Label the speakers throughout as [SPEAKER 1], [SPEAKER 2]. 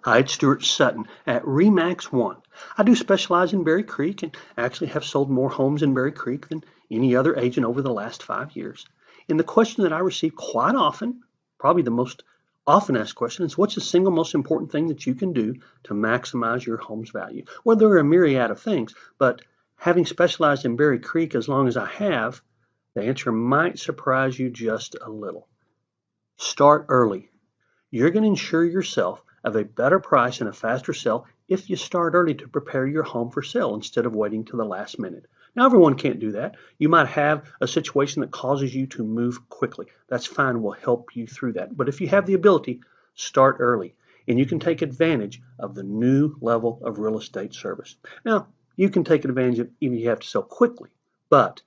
[SPEAKER 1] Hi, it's Stuart Sutton at Remax One. I do specialize in Berry Creek and actually have sold more homes in Berry Creek than any other agent over the last 5 years. And the question that I receive quite often, probably the most often asked question, is what's the single most important thing that you can do to maximize your home's value? Well, there are a myriad of things, but having specialized in Berry Creek as long as I have, the answer might surprise you just a little. Start early. You're going to ensure yourself of a better price and a faster sale if you start early to prepare your home for sale instead of waiting to the last minute. Now, everyone can't do that. You might have a situation that causes you to move quickly. That's fine. We'll help you through that. But if you have the ability, start early and you can take advantage of the new level of real estate service. Now, you can take advantage of even if you have to sell quickly, but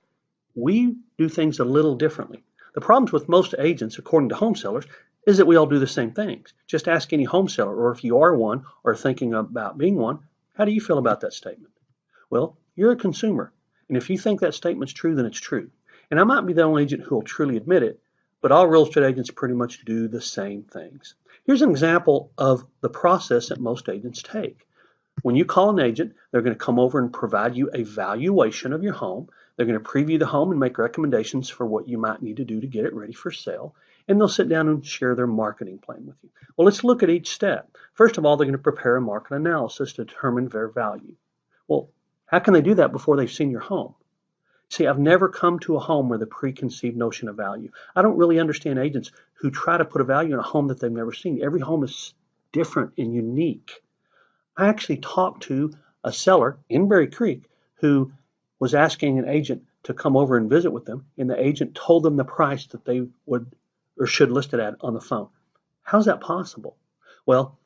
[SPEAKER 1] we do things a little differently. The problems with most agents, according to home sellers, is that we all do the same things. Just ask any home seller, or if you are one or thinking about being one, how do you feel about that statement? Well, you're a consumer, and if you think that statement's true, then it's true. And I might be the only agent who will truly admit it, but all real estate agents pretty much do the same things. Here's an example of the process that most agents take. When you call an agent, they're going to come over and provide you a valuation of your home. They're going to preview the home and make recommendations for what you might need to do to get it ready for sale. And they'll sit down and share their marketing plan with you. Well, let's look at each step. First of all, they're going to prepare a market analysis to determine their value. Well, how can they do that before they've seen your home? See, I've never come to a home with a preconceived notion of value. I don't really understand agents who try to put a value in a home that they've never seen. Every home is different and unique. I actually talked to a seller in Berry Creek who was asking an agent to come over and visit with them, and the agent told them the price that they would or should list it at on the phone. How's that possible? Well,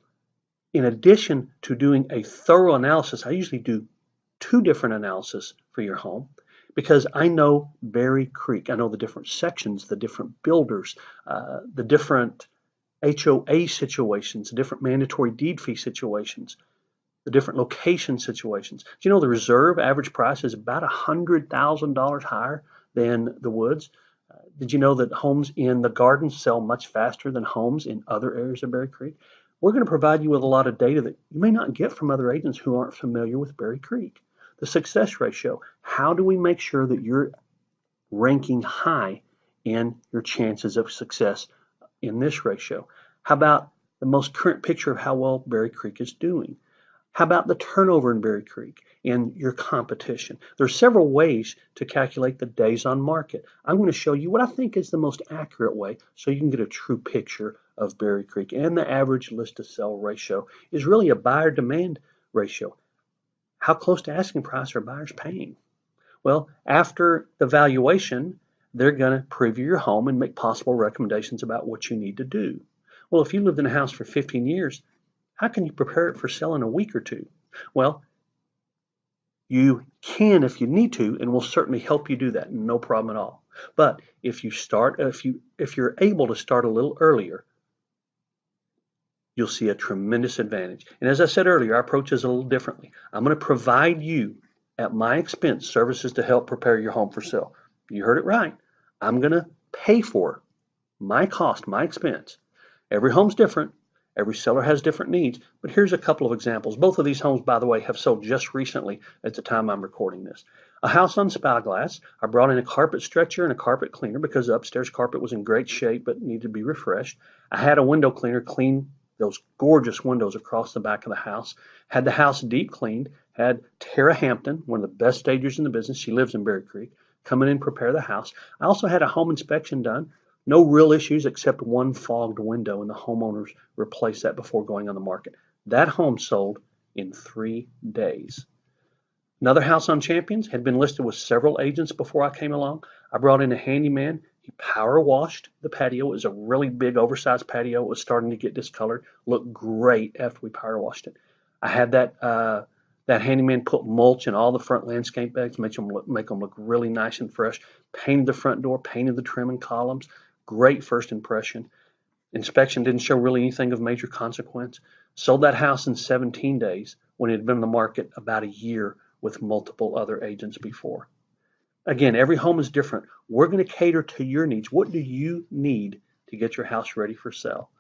[SPEAKER 1] in addition to doing a thorough analysis, I usually do two different analyses for your home because I know Berry Creek. I know the different sections, the different builders, the different HOA situations, the different mandatory deed fee situations, the different location situations. Do you know the reserve average price is about $100,000 higher than the woods? Did you know that homes in the gardens sell much faster than homes in other areas of Berry Creek? We're going to provide you with a lot of data that you may not get from other agents who aren't familiar with Berry Creek. The success ratio. How do we make sure that you're ranking high in your chances of success in this ratio? How about the most current picture of how well Berry Creek is doing? How about the turnover in Berry Creek and your competition? There are several ways to calculate the days on market. I'm going to show you what I think is the most accurate way so you can get a true picture of Berry Creek. And the average list to sell ratio is really a buyer demand ratio. How close to asking price are buyers paying? Well, after the valuation, they're going to preview your home and make possible recommendations about what you need to do. Well, if you lived in a house for 15 years, how can you prepare it for sale in a week or two? Well, you can if you need to, and we'll certainly help you do that. No problem at all. But if you're able to start a little earlier, you'll see a tremendous advantage. And as I said earlier, our approach is a little differently. I'm going to provide you at my expense services to help prepare your home for sale. You heard it right. I'm going to pay for my cost, my expense. Every home's different. Every seller has different needs, but here's a couple of examples. Both of these homes, by the way, have sold just recently at the time I'm recording this. A house on Spyglass. I brought in a carpet stretcher and a carpet cleaner because the upstairs carpet was in great shape but needed to be refreshed. I had a window cleaner clean those gorgeous windows across the back of the house. Had the house deep cleaned. Had Tara Hampton, one of the best stagers in the business, she lives in Berry Creek, come in and prepare the house. I also had a home inspection done. No real issues except one fogged window, and the homeowners replaced that before going on the market. That home sold in 3 days. Another house on Champions had been listed with several agents before I came along. I brought in a handyman. He power washed the patio. It was a really big, oversized patio. It was starting to get discolored. Looked great after we power washed it. I had that handyman put mulch in all the front landscape beds, make them look really nice and fresh. Painted the front door, painted the trim and columns. Great first impression. Inspection didn't show really anything of major consequence. Sold that house in 17 days when it had been on the market about a year with multiple other agents before. Again, every home is different. We're going to cater to your needs. What do you need to get your house ready for sale?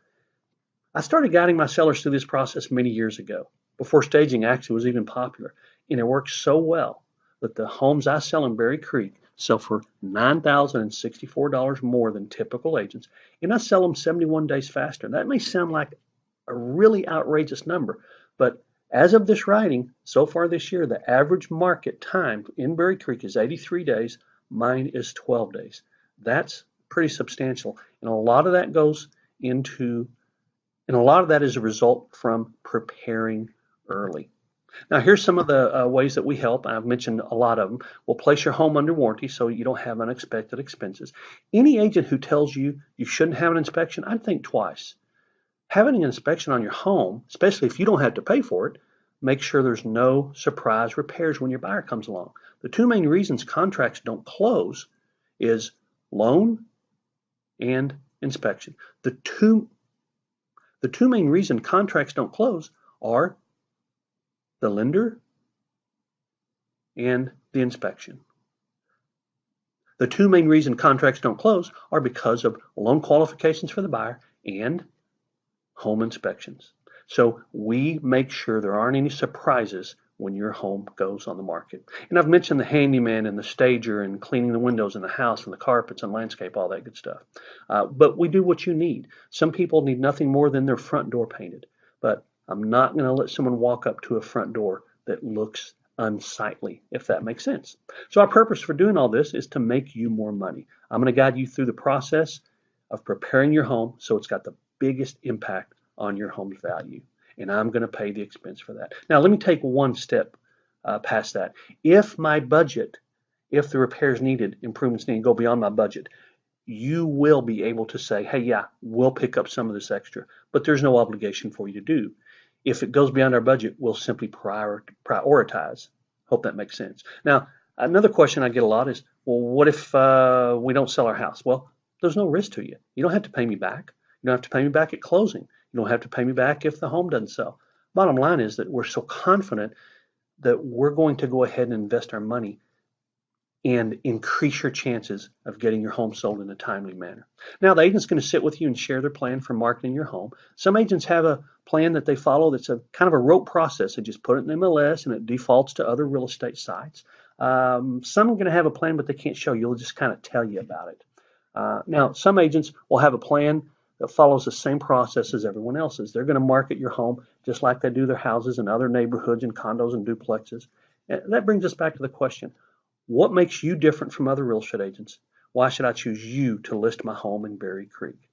[SPEAKER 1] I started guiding my sellers through this process many years ago, before staging actually was even popular, and it works so well that the homes I sell in Berry Creek sell for $9,064 more than typical agents, and I sell them 71 days faster. That may sound like a really outrageous number, but as of this writing, so far this year, the average market time in Berry Creek is 83 days. Mine is 12 days. That's pretty substantial, and a lot of that goes into and a lot of that is a result from preparing early. Now, here's some of the ways that we help. I've mentioned a lot of them. We'll place your home under warranty so you don't have unexpected expenses. Any agent who tells you you shouldn't have an inspection, I'd think twice. Having an inspection on your home, especially if you don't have to pay for it, make sure there's no surprise repairs when your buyer comes along. The two main reasons contracts don't close is loan and inspection. The two main reasons contracts don't close are the lender and the inspection. The two main reasons contracts don't close are because of loan qualifications for the buyer and home inspections. So we make sure there aren't any surprises when your home goes on the market. And I've mentioned the handyman and the stager and cleaning the windows in the house and the carpets and landscape, all that good stuff. But we do what you need. Some people need nothing more than their front door painted. But I'm not going to let someone walk up to a front door that looks unsightly, if that makes sense. So our purpose for doing all this is to make you more money. I'm going to guide you through the process of preparing your home so it's got the biggest impact on your home's value. And I'm going to pay the expense for that. Now, let me take one step past that. If the repairs needed, improvements needed, go beyond my budget, you will be able to say, hey, yeah, we'll pick up some of this extra, but there's no obligation for you to do. If it goes beyond our budget, we'll simply prioritize. Hope that makes sense. Now, another question I get a lot is, well, what if we don't sell our house? Well, there's no risk to you. You don't have to pay me back. You don't have to pay me back at closing. You don't have to pay me back if the home doesn't sell. Bottom line is that we're so confident that we're going to go ahead and invest our money and increase your chances of getting your home sold in a timely manner. Now, the agent's going to sit with you and share their plan for marketing your home. Some agents have a plan that they follow that's a kind of a rote process. They just put it in MLS and it defaults to other real estate sites. Some are going to have a plan, but they can't show you. They'll just kind of tell you about it. Now, some agents will have a plan that follows the same process as everyone else's. They're going to market your home just like they do their houses in other neighborhoods and condos and duplexes. And that brings us back to the question, what makes you different from other real estate agents? Why should I choose you to list my home in Berry Creek?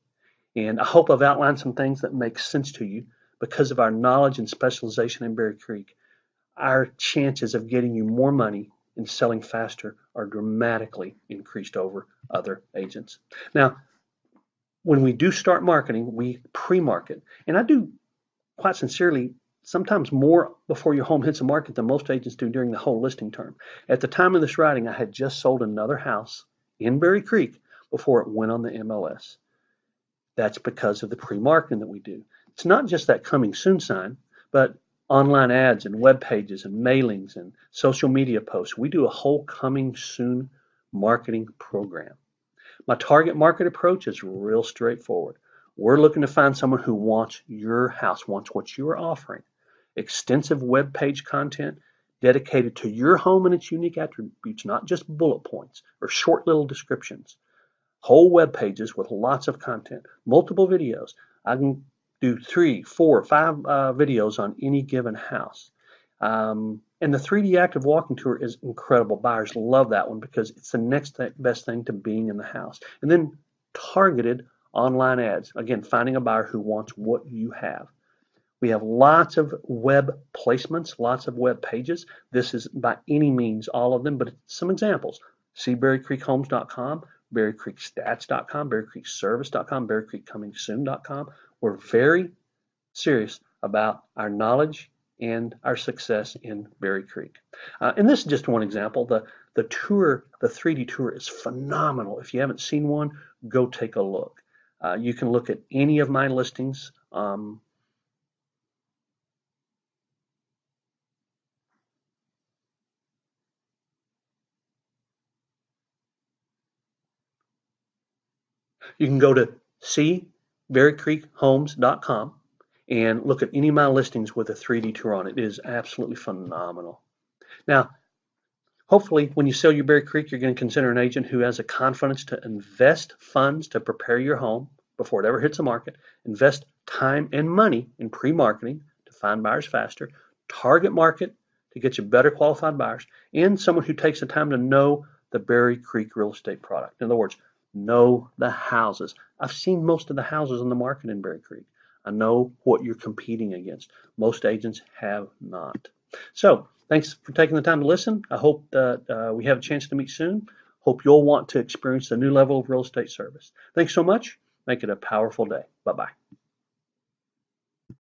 [SPEAKER 1] And I hope I've outlined some things that make sense to you. Because of our knowledge and specialization in Berry Creek, our chances of getting you more money and selling faster are dramatically increased over other agents. Now, when we do start marketing, we pre-market. And I do, quite sincerely, sometimes more before your home hits the market than most agents do during the whole listing term. At the time of this writing, I had just sold another house in Berry Creek before it went on the MLS. That's because of the pre-marketing that we do. It's not just that coming soon sign, but online ads and web pages and mailings and social media posts. We do a whole coming soon marketing program. My target market approach is real straightforward. We're looking to find someone who wants your house, wants what you're offering. Extensive web page content dedicated to your home and its unique attributes, not just bullet points or short little descriptions. Whole web pages with lots of content, multiple videos. I can do 3, 4, 5 videos on any given house. And the 3D active walking tour is incredible. Buyers love that one because it's the next best thing to being in the house. And then targeted online ads. Again, finding a buyer who wants what you have. We have lots of web placements, lots of web pages. This is by any means all of them, but some examples. See BerryCreekHomes.com, BerryCreekStats.com, BerryCreekService.com, BerryCreekComingSoon.com. We're very serious about our knowledge and our success in Berry Creek. And this is just one example. The tour, the 3D tour is phenomenal. If you haven't seen one, go take a look. You can look at any of my listings. You can go to cberrycreekhomes.com and look at any of my listings with a 3D tour on it. It is absolutely phenomenal. Now, hopefully, when you sell your Berry Creek, you're going to consider an agent who has the confidence to invest funds to prepare your home before it ever hits the market, invest time and money in pre-marketing to find buyers faster, target market to get you better qualified buyers, and someone who takes the time to know the Berry Creek real estate product. In other words, know the houses. I've seen most of the houses on the market in Berry Creek. I know what you're competing against. Most agents have not. So, thanks for taking the time to listen. I hope that we have a chance to meet soon. Hope you'll want to experience a new level of real estate service. Thanks so much. Make it a powerful day. Bye-bye.